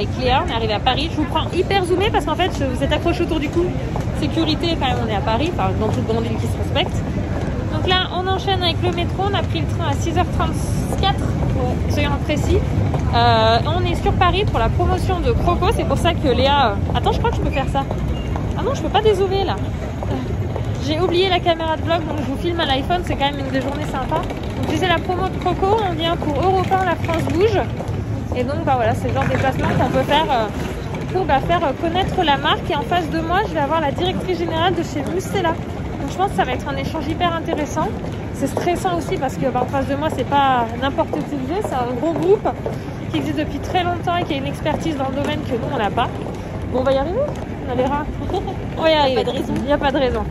avec Léa, on est arrivé à Paris. Je vous prends hyper zoomé parce qu'en fait, vous êtes accroché autour du cou. Sécurité, quand même, on est à Paris, enfin, dans toute grande ville qui se respecte. Donc là, on enchaîne avec le métro. On a pris le train à 6h34, soyons précis. On est sur Paris pour la promotion de Croco. C'est pour ça que Léa... Attends, je crois que je peux faire ça. Ah non, je peux pas dézoomer là. J'ai oublié la caméra de vlog, donc je vous filme à l'iPhone. C'est quand même une des journées sympas. Donc je disais la promo de Croco. On vient pour Europe 1, la France bouge. Et donc bah, voilà, c'est le genre de déplacement qu'on peut faire pour faire connaître la marque. Et en face de moi, je vais avoir la directrice générale de chez Mustela. Donc je pense que ça va être un échange hyper intéressant. C'est stressant aussi parce que en face de moi, c'est pas n'importe qui que j'ai, c'est un gros groupe qui existe depuis très longtemps et qui a une expertise dans le domaine que nous, on n'a pas. Bon, on va y arriver, on verra. On va y arriver, il n'y a pas de raison.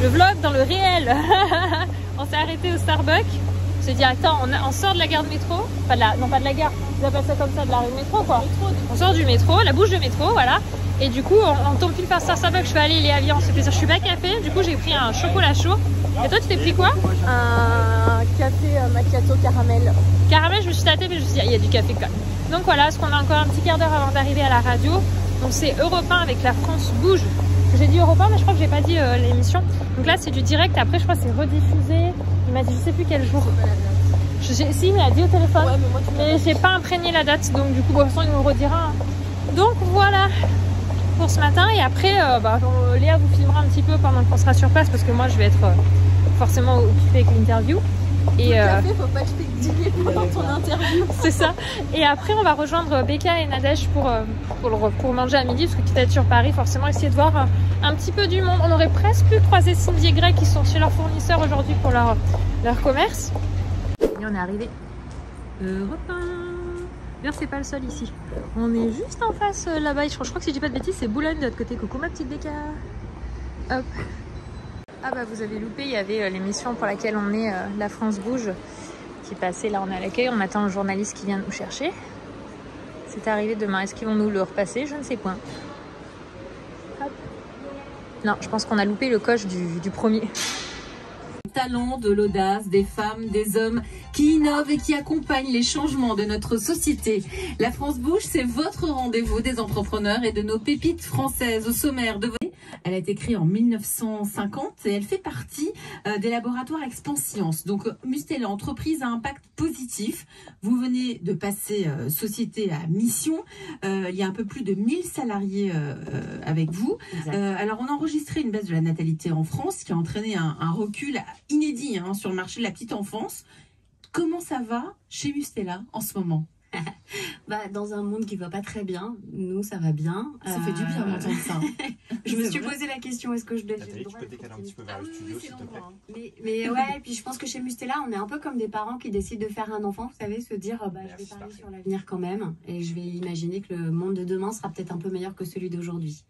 Le vlog dans le réel. On s'est arrêté au Starbucks. On s'est dit attends, on sort de la gare de métro. Enfin non pas de la gare, ils appellent ça comme ça, de la rue de métro quoi. On sort du métro, la bouche de métro, voilà. Et du coup on tombe pile par Starbucks. Je suis allée, il est à Vian, c'est plaisir. Je suis pas café, du coup j'ai pris un chocolat chaud. Et toi tu t'es pris quoi? Un café macchiato caramel. Caramel, je me suis tâtée mais je me suis dit il y a du café quand même. Donc voilà, parce qu'on a encore un petit quart d'heure avant d'arriver à la radio. Donc c'est Europe 1 avec la France bouge. J'ai dit Europe 1 mais je crois que j'ai pas dit l'émission. Donc là c'est du direct, après je crois que c'est rediffusé. Il m'a dit je sais plus quel jour. Si il m'a dit au téléphone, ouais, mais j'ai pas imprégné la date, donc du coup de toute façon il nous redira. Donc voilà pour ce matin, et après Léa vous filmera un petit peu pendant qu'on sera sur place parce que moi je vais être forcément occupée avec l'interview. Et café, faut pas que je t'ai dit pendant ton interview. C'est ça. Et après on va rejoindre Becca et Nadège pour manger à midi, parce que quitte à être sur Paris, forcément essayer de voir un petit peu du monde. On aurait presque pu croiser Cindy et Greg qui sont chez leurs fournisseurs aujourd'hui pour leur commerce. Et on est arrivé Europe 1. D'ailleurs c'est pas le seul ici. On est juste en face là-bas. Je crois que si je dis pas de bêtises c'est Boulogne de l'autre côté. Coucou ma petite Becca. Hop. Ah bah vous avez loupé, il y avait l'émission pour laquelle on est, La France bouge, qui passait là, on est à l'accueil, on attend le journaliste qui vient nous chercher. C'est arrivé demain, est-ce qu'ils vont nous le repasser? Je ne sais point. Hop. Non, je pense qu'on a loupé le coche du premier. Talent, de l'audace, des femmes, des hommes qui innovent et qui accompagnent les changements de notre société. La France bouge, c'est votre rendez-vous des entrepreneurs et de nos pépites françaises au sommaire de votre... Elle a été créée en 1950 et elle fait partie des laboratoires Expanscience. Donc Mustela, entreprise à impact positif. Vous venez de passer société à mission. Il y a un peu plus de 1000 salariés avec vous. Alors on a enregistré une baisse de la natalité en France qui a entraîné un recul inédit sur le marché de la petite enfance. Comment ça va chez Mustela en ce moment? Dans un monde qui va pas très bien, nous ça va bien. Ça fait du bien d'entendre ça. Je me suis posé la question, est-ce que je dois... Nathalie, tu peux décaler un petit peu vers le studio, s'il te plaît. Mais ouais, puis je pense que chez Mustela, on est un peu comme des parents qui décident de faire un enfant, vous savez, se dire je vais parier sur l'avenir quand même, et je vais imaginer que le monde de demain sera peut-être un peu meilleur que celui d'aujourd'hui.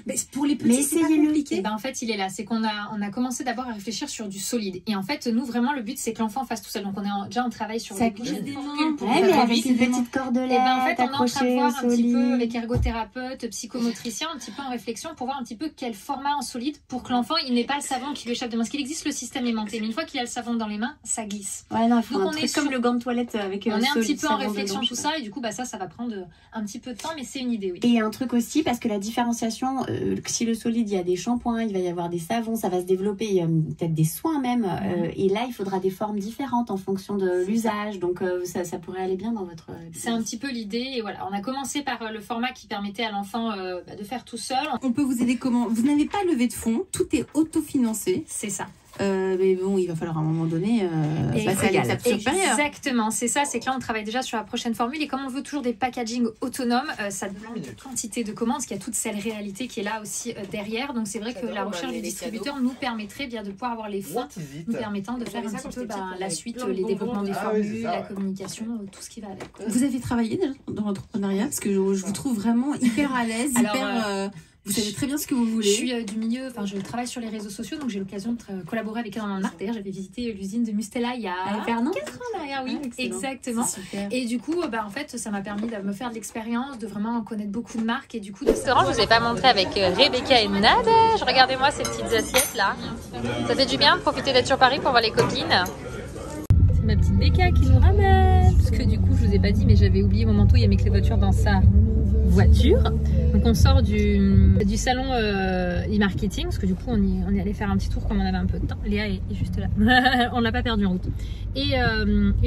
Mais pour les petits, c'est pas compliqué. En fait, il est là. C'est qu'on a commencé d'abord à réfléchir sur du solide. Et en fait, nous, vraiment, le but, c'est que l'enfant fasse tout seul. Donc, on travaille sur ça bouge des mains. Mais avec une petite cordelette. Et en fait, on est en train de voir un petit peu avec ergothérapeute, psychomotricien, un petit peu en réflexion pour voir un petit peu quel format en solide pour que l'enfant, il n'ait pas le savon qui lui échappe des mains. Parce qu'il existe le système aimanté. Mais une fois qu'il a le savon dans les mains, ça glisse. Ouais, non, il faut un truc comme le gant de toilette avec on est un petit peu en réflexion tout ça. Et du coup, ça va prendre un petit peu de temps. Mais c'est une idée, oui. Et un truc aussi, parce que la différenciation, si le solide, il y a des shampoings, il va y avoir des savons, ça va se développer, peut-être des soins même. Et là, il faudra des formes différentes en fonction de l'usage. Donc, ça pourrait aller bien dans votre... C'est un petit peu l'idée. Et voilà, on a commencé par le format qui permettait à l'enfant de faire tout seul. On peut vous aider comment? Vous n'avez pas levé de fonds, tout est autofinancé. C'est ça. Mais bon, il va falloir à un moment donné passer à l'étape supérieure. Exactement, c'est ça, c'est que là on travaille déjà sur la prochaine formule et comme on veut toujours des packaging autonomes, ça demande une quantité de commandes, parce qu'il y a toute cette réalité qui est là aussi derrière. Donc c'est vrai que la recherche du distributeur nous permettrait bien de pouvoir avoir les fonds nous permettant de faire un petit peu la suite, les développements des formules, la communication, tout ce qui va avec. Vous avez travaillé dans l'entrepreneuriat? Parce que je vous trouve vraiment hyper à l'aise, vous savez très bien ce que vous voulez. Je suis du milieu, enfin je travaille sur les réseaux sociaux, donc j'ai l'occasion de collaborer avec énormément de marques. D'ailleurs, j'avais visité l'usine de Mustela il y a 4 ans derrière, oui, exactement. Et du coup, en fait, ça m'a permis de me faire de l'expérience, de vraiment connaître beaucoup de marques et du coup. Le restaurant, je vous ai pas montré avec Rebecca et Nadège. Regardez-moi ces petites assiettes là. Ça fait du bien de profiter d'être sur Paris pour voir les copines. C'est ma petpetite Becca qui nous ramène. Parce que du coup, je vous ai pas dit, mais j'avais oublié mon manteau. Il y a mes clés de voiture dans sa voiture. Donc on sort du salon e-marketing parce que du coup on est allé faire un petit tour comme on avait un peu de temps. Léa est juste là. On l'a pas perdu en route. Et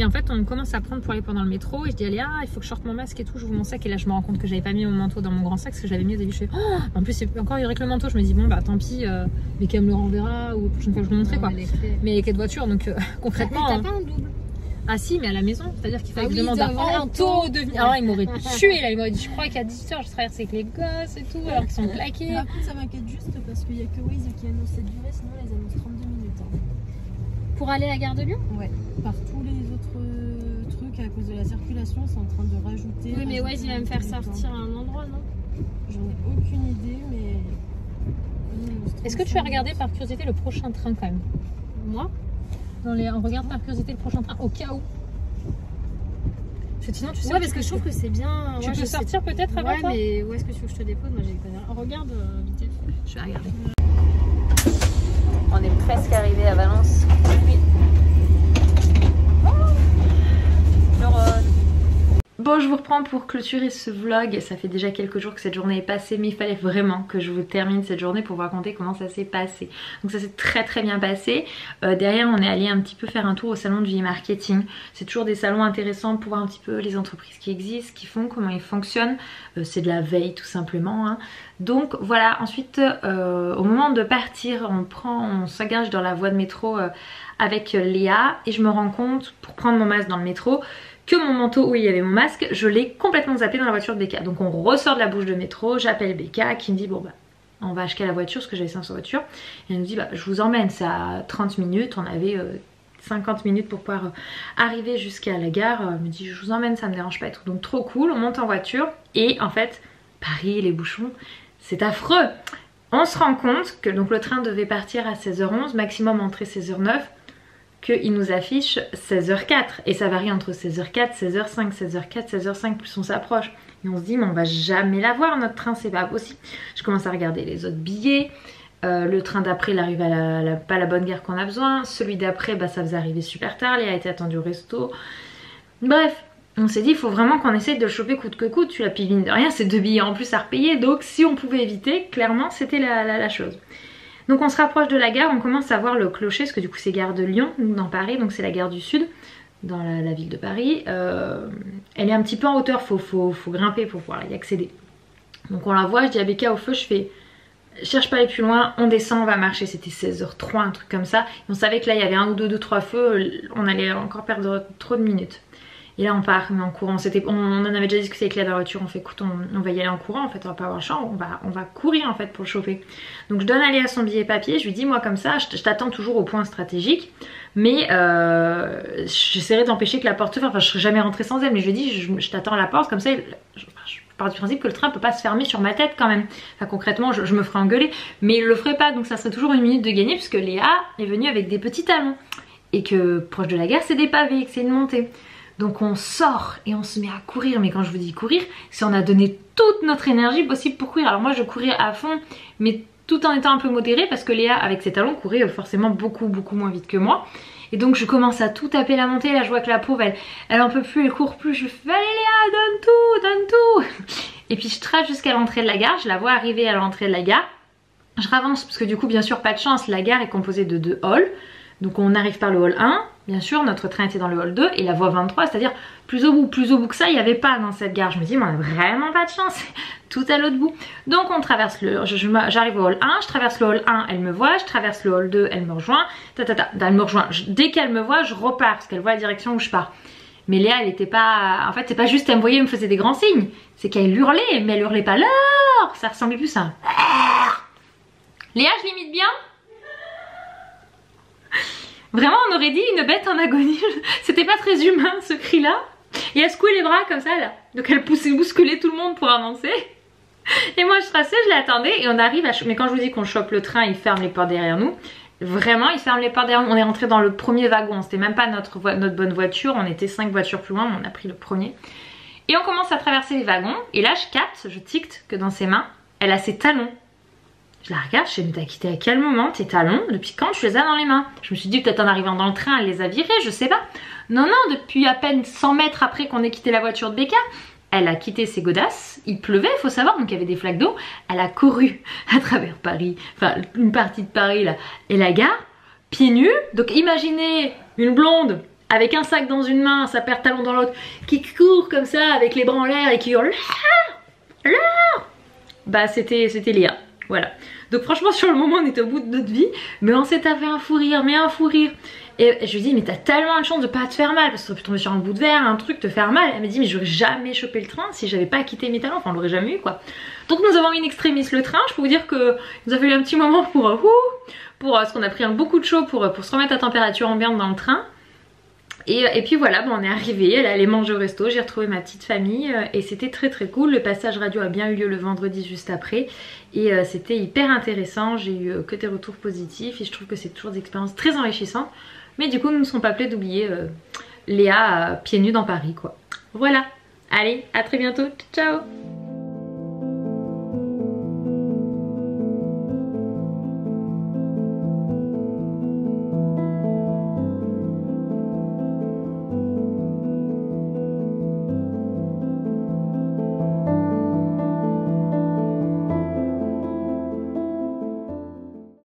en fait on commence à prendre pour aller pendant le métro et je dis à Léa, il faut que je sorte mon masque et tout, j'ouvre mon sac et là je me rends compte que j'avais pas mis mon manteau dans mon grand sac parce que je l'avais mis au début. Je fais en plus encore il y aurait que le manteau, je me dis bon bah tant pis, mais qu'elle me le renverra ou la prochaine fois je vous le montrerai quoi. Mais les clés de voiture donc concrètement. T'as pas un double? Ah si, mais à la maison, c'est-à-dire qu'il fallait que je demande un manteau de venir. Alors il m'aurait tué là, il m'aurait dit je crois qu'à 18h je traverse avec les gosses et tout alors qu'ils sont claqués. Par contre ça m'inquiète juste parce qu'il n'y a que Waze qui annonce cette durée, sinon ils annoncent 32 minutes. Pour aller à la gare de Lyon? Ouais, par tous les autres trucs à cause de la circulation, c'est en train de rajouter. Oui mais Waze il va me faire sortir à un endroit, non? J'en ai aucune idée mais... Est-ce que tu as regardé par curiosité le prochain train quand même? Moi? On regarde par curiosité le prochain train au cas où. Parce que sinon tu sais. Ouais, parce que je trouve que c'est bien. Tu peux sortir peut-être avant toi. Mais où est-ce que tu veux que je te dépose? Moi j'ai pas. Regarde vite. Je vais regarder. On est presque arrivé à Valence. Oui. Bon, je vous reprends pour clôturer ce vlog. Ça fait déjà quelques jours que cette journée est passée, mais il fallait vraiment que je vous termine cette journée pour vous raconter comment ça s'est passé. Donc ça s'est très bien passé. Derrière, on est allé un petit peu faire un tour au salon du e-marketing. C'est toujours des salons intéressants pour voir un petit peu les entreprises qui existent, ce qu'ils font, comment ils fonctionnent. C'est de la veille tout simplement, hein. Donc voilà, ensuite au moment de partir, on s'engage dans la voie de métro avec Léa et je me rends compte, pour prendre mon masque dans le métro, que mon manteau où il y avait mon masque, je l'ai complètement zappé dans la voiture de Becca. Donc on ressort de la bouche de métro, j'appelle Becca qui me dit bon bah on va acheter la voiture parce que j'avais ça sur voiture. Et elle nous dit bah je vous emmène, c'est à 30 minutes, on avait 50 minutes pour pouvoir arriver jusqu'à la gare. Elle me dit je vous emmène, ça me dérange pas et tout. Donc trop cool, on monte en voiture et en fait Paris, les bouchons, c'est affreux. On se rend compte que donc le train devait partir à 16h11, maximum entrée 16h09. Qu'il nous affiche 16h04 et ça varie entre 16h04, 16h05, 16h04, 16h05 plus on s'approche et on se dit mais on va jamais l'avoir notre train, c'est pas possible. Je commence à regarder les autres billets, le train d'après il arrive à pas la bonne gare qu'on a besoin, celui d'après bah, ça faisait arriver super tard, il a été attendu au resto, bref on s'est dit il faut vraiment qu'on essaye de le choper coûte que coûte, tu la pivine de rien, c'est 2 billets en plus à repayer donc si on pouvait éviter clairement c'était la chose. Donc on se rapproche de la gare, on commence à voir le clocher, parce que du coup c'est gare de Lyon, dans Paris, donc c'est la gare du Sud, dans la ville de Paris. Elle est un petit peu en hauteur, faut grimper pour pouvoir y accéder. Donc on la voit, je dis à Becca au feu, je fais, cherche pas à aller plus loin, on descend, on va marcher, c'était 16h03, un truc comme ça. Et on savait que là il y avait 1 ou 2, 3 feux, on allait encore perdre trop de minutes. Et là on part, mais en courant, on en avait déjà discuté avec Léa dans la voiture, on fait écoute on va y aller en courant en fait, on va pas avoir le choix, on va courir en fait pour le choper. Donc je donne à Léa son billet papier, je lui dis moi comme ça, je t'attends toujours au point stratégique, mais j'essaierai d'empêcher que la porte se ferme, enfin je serai jamais rentrée sans elle, mais je lui dis je t'attends à la porte, comme ça je pars du principe que le train peut pas se fermer sur ma tête quand même. Enfin concrètement je me ferai engueuler, mais il le ferait pas, donc ça serait toujours 1 minute de gagner puisque Léa est venue avec des petits talons. Et que proche de la gare c'est des pavés, que c'est une montée. Donc on sort et on se met à courir, mais quand je vous dis courir, c'est on a donné toute notre énergie possible pour courir. Alors moi je courais à fond, mais tout en étant un peu modérée parce que Léa avec ses talons courait forcément beaucoup moins vite que moi. Et donc je commence à tout taper la montée, là je vois que la pauvre elle en peut plus, elle court plus, je fais allez Léa donne tout. Et puis je trace jusqu'à l'entrée de la gare, je la vois arriver à l'entrée de la gare. Je ravance parce que du coup bien sûr pas de chance, la gare est composée de 2 halls. Donc on arrive par le hall 1, Bien sûr, notre train était dans le hall 2 et la voie 23, c'est-à-dire plus au bout que ça, il n'y avait pas dans cette gare. Je me dis, mais on n'a vraiment pas de chance, tout à l'autre bout. Donc on traverse j'arrive au hall 1, je traverse le hall 1, elle me voit, je traverse le hall 2, elle me rejoint, elle me rejoint. Dès qu'elle me voit, je repars parce qu'elle voit la direction où je pars. Mais Léa, elle était pas... En fait, c'est pas juste elle me voyait, elle me faisait des grands signes. C'est qu'elle hurlait, mais elle hurlait pas l'or. Ça ressemblait plus à un... Léa, je l'imite bien? Vraiment, on aurait dit une bête en agonie. C'était pas très humain, ce cri-là. Et elle secouait les bras comme ça, là. Donc elle bousculait tout le monde pour avancer. Et moi, je traçais, je l'attendais. Et on arrive à... Mais quand je vous dis qu'on chope le train, il ferme les portes derrière nous. Vraiment, il ferme les portes derrière nous. On est rentré dans le premier wagon. C'était même pas notre bonne voiture. On était 5 voitures plus loin, mais on a pris le premier. Et on commence à traverser les wagons. Et là, je capte, je ticte que dans ses mains, elle a ses talons. Je la regarde, je me dis, mais t'as quitté à quel moment tes talons? Depuis quand tu les as dans les mains? Je me suis dit, peut-être en arrivant dans le train, elle les a virés, je sais pas. Non, non, depuis à peine 100 mètres après qu'on ait quitté la voiture de Becca, elle a quitté ses godasses. Il pleuvait, il faut savoir, donc il y avait des flaques d'eau. Elle a couru à travers Paris, enfin une partie de Paris là, et la gare, pieds nus. Donc imaginez une blonde avec un sac dans une main, sa paire de talons dans l'autre, qui court comme ça avec les bras en l'air et qui hurle là. Bah c'était Léa. Voilà. Donc franchement sur le moment on était au bout de notre vie, mais on s'est tapé un fou rire, mais un fou rire. Et je lui dis mais t'as tellement de chance de pas te faire mal, parce que tu aurais pu tomber sur un bout de verre, un truc, te faire mal. Elle me dit mais j'aurais jamais chopé le train si j'avais pas quitté mes talons, enfin on l'aurait jamais eu quoi. Donc nous avons mis in extremis le train, je peux vous dire que nous a fallu un petit moment pour parce qu'on a pris un beaucoup de chaud pour se remettre à température ambiante dans le train. Et puis voilà, bon, on est arrivé, elle est allée manger au resto, j'ai retrouvé ma petite famille et c'était très très cool. Le passage radio a bien eu lieu le vendredi juste après et c'était hyper intéressant, j'ai eu que des retours positifs et je trouve que c'est toujours des expériences très enrichissantes. Mais du coup, nous ne serons pas plaît d'oublier Léa pieds nus dans Paris quoi. Voilà, allez, à très bientôt, ciao.